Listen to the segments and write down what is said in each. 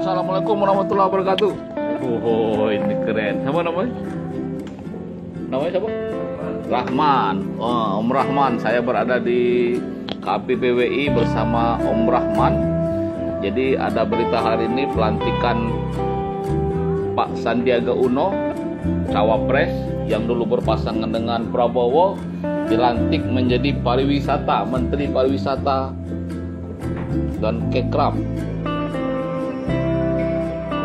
Assalamualaikum warahmatullahi wabarakatuh. Oh, ini keren. Siapa namanya? Namanya siapa? Rahman. Oh, Om Rahman. Saya berada di KPPWI bersama Om Rahman. Jadi ada berita hari ini pelantikan Pak Sandiaga Uno, Cawapres yang dulu berpasangan dengan Prabowo, dilantik menjadi pariwisata, Menteri Pariwisata dan Kekram.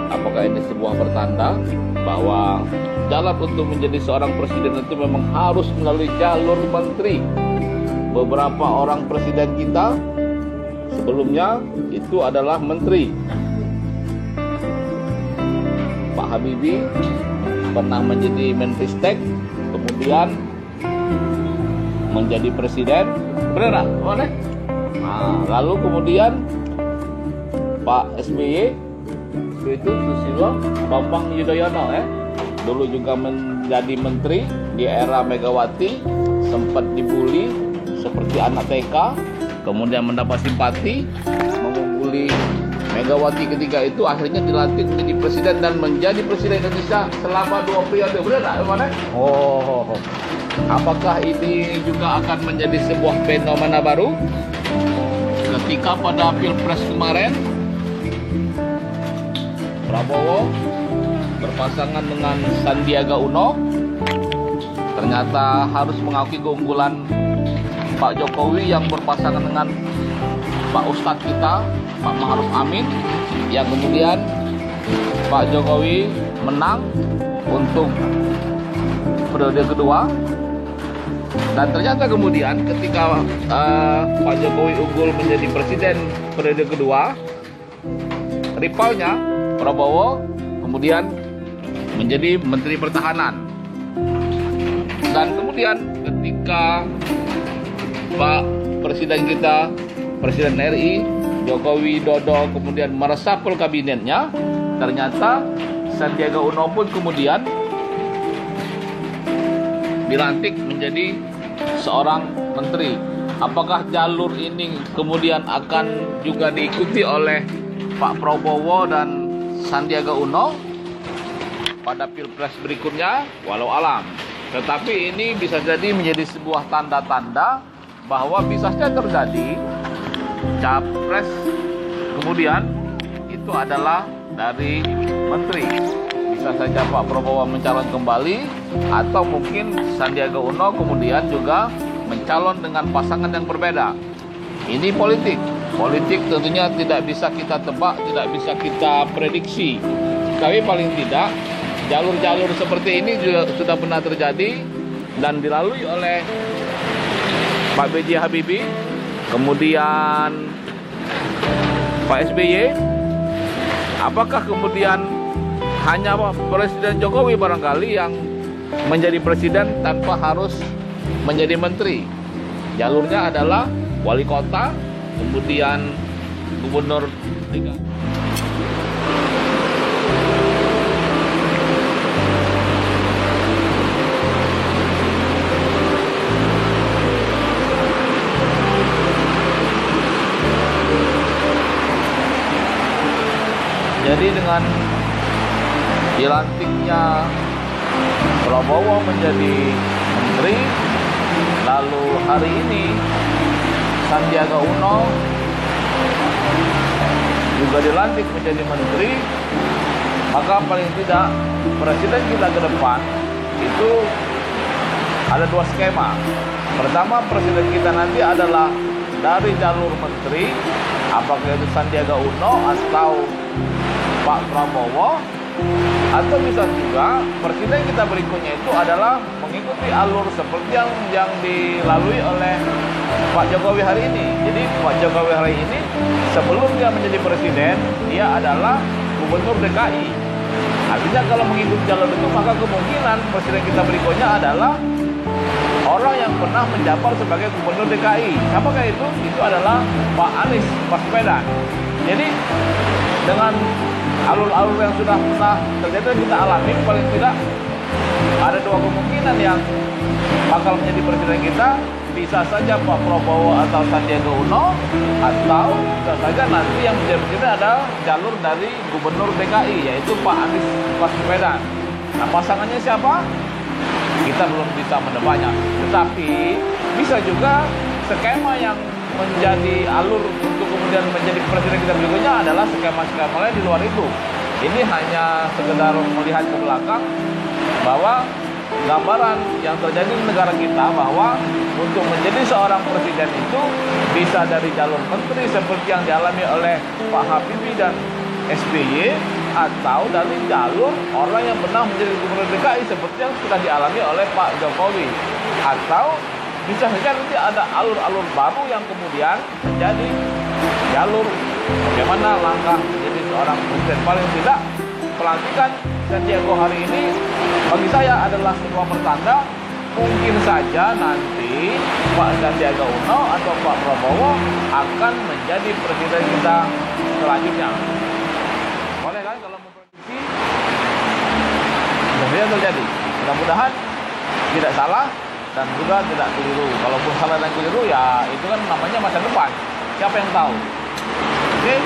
Apakah ini sebuah pertanda bahwa jalan untuk menjadi seorang presiden itu memang harus melalui jalur menteri? Beberapa orang presiden kita sebelumnya itu adalah menteri. Pak Habibie pernah menjadi Menristek, kemudian menjadi presiden, benar nggak? Boleh? Nah, lalu kemudian Pak SBY itu Susilo Bambang Yudhoyono, dulu juga menjadi menteri di era Megawati, sempat dibully seperti anak TK, kemudian mendapat simpati, mengungguli Megawati ketika itu, akhirnya dilantik menjadi presiden dan menjadi presiden Indonesia selama 2 periode. Benar nggak? Mana? Oh, apakah ini juga akan menjadi sebuah fenomena baru? Ketika pada Pilpres kemarin Prabowo berpasangan dengan Sandiaga Uno, ternyata harus mengakui keunggulan Pak Jokowi yang berpasangan dengan Pak Ustadz kita, Pak Ma'ruf Amin, yang kemudian Pak Jokowi menang untuk periode kedua. Dan ternyata kemudian ketika Pak Jokowi unggul menjadi presiden periode kedua, rivalnya Prabowo kemudian menjadi Menteri Pertahanan. Dan kemudian ketika Pak Presiden kita, Presiden RI Joko Widodo kemudian meresapel kabinetnya, ternyata Sandiaga Uno pun kemudian dilantik menjadi seorang menteri. Apakah jalur ini kemudian akan juga diikuti oleh Pak Prabowo dan Sandiaga Uno pada Pilpres berikutnya? Walau alam. Tetapi ini bisa jadi menjadi sebuah tanda-tanda bahwa bisa saja terjadi capres kemudian itu adalah dari menteri. Bisa saja Pak Prabowo mencalon kembali, atau mungkin Sandiaga Uno kemudian juga mencalon dengan pasangan yang berbeda. Ini politik. Politik tentunya tidak bisa kita tebak, tidak bisa kita prediksi. Tapi paling tidak jalur-jalur seperti ini juga sudah pernah terjadi dan dilalui oleh Pak B.J. Habibie, kemudian Pak SBY. Apakah kemudian hanya Presiden Jokowi barangkali yang menjadi presiden tanpa harus menjadi menteri? Jalurnya adalah wali kota, kemudian gubernur DKI. Jadi dengan dilantiknya Prabowo menjadi menteri, lalu hari ini Sandiaga Uno juga dilantik menjadi menteri, maka paling tidak presiden kita ke depan itu ada 2 skema. Pertama, presiden kita nanti adalah dari jalur menteri, apakah itu Sandiaga Uno atau Pak Prabowo, atau bisa juga presiden kita berikutnya itu adalah mengikuti alur seperti yang dilalui oleh Pak Jokowi hari ini. Jadi Pak Jokowi hari ini sebelum dia menjadi presiden, dia adalah gubernur DKI. Artinya kalau mengikuti jalur itu, maka kemungkinan presiden kita berikutnya adalah orang yang pernah menjabat sebagai gubernur DKI. Siapakah itu? Itu adalah Pak Anies Baswedan. Jadi dengan alur-alur yang sudah pernah terjadi kita alami, paling tidak ada 2 kemungkinan yang bakal menjadi presiden kita. bisa saja Pak Prabowo atau Sandiaga Uno, atau bisa saja nanti yang menjadi presiden ada jalur dari Gubernur DKI, yaitu Pak Anies Baswedan. Nah, pasangannya siapa? Kita belum bisa menebaknya. Tetapi bisa juga skema yang menjadi alur untuk kemudian menjadi presiden kita berikutnya adalah skema-skema lain di luar itu. Ini hanya sekedar melihat ke belakang bahwa gambaran yang terjadi di negara kita bahwa untuk menjadi seorang presiden itu bisa dari jalur menteri seperti yang dialami oleh Pak Habibie dan SBY, atau dari jalur orang yang pernah menjadi gubernur DKI seperti yang sudah dialami oleh Pak Jokowi, atau bisa saja nanti ada alur-alur baru yang kemudian menjadi jalur bagaimana langkah menjadi seorang presiden. Paling tidak pelantikan Sandiaga hari ini bagi saya adalah sebuah pertanda mungkin saja nanti Pak Sandiaga Uno atau Pak Prabowo akan menjadi presiden kita selanjutnya. Boleh kan kalau memprediksi? Mudah-mudahan terjadi. Mudah-mudahan tidak salah dan juga tidak keliru. Kalaupun salah dan keliru ya itu kan namanya masa depan. Siapa yang tahu? Oke?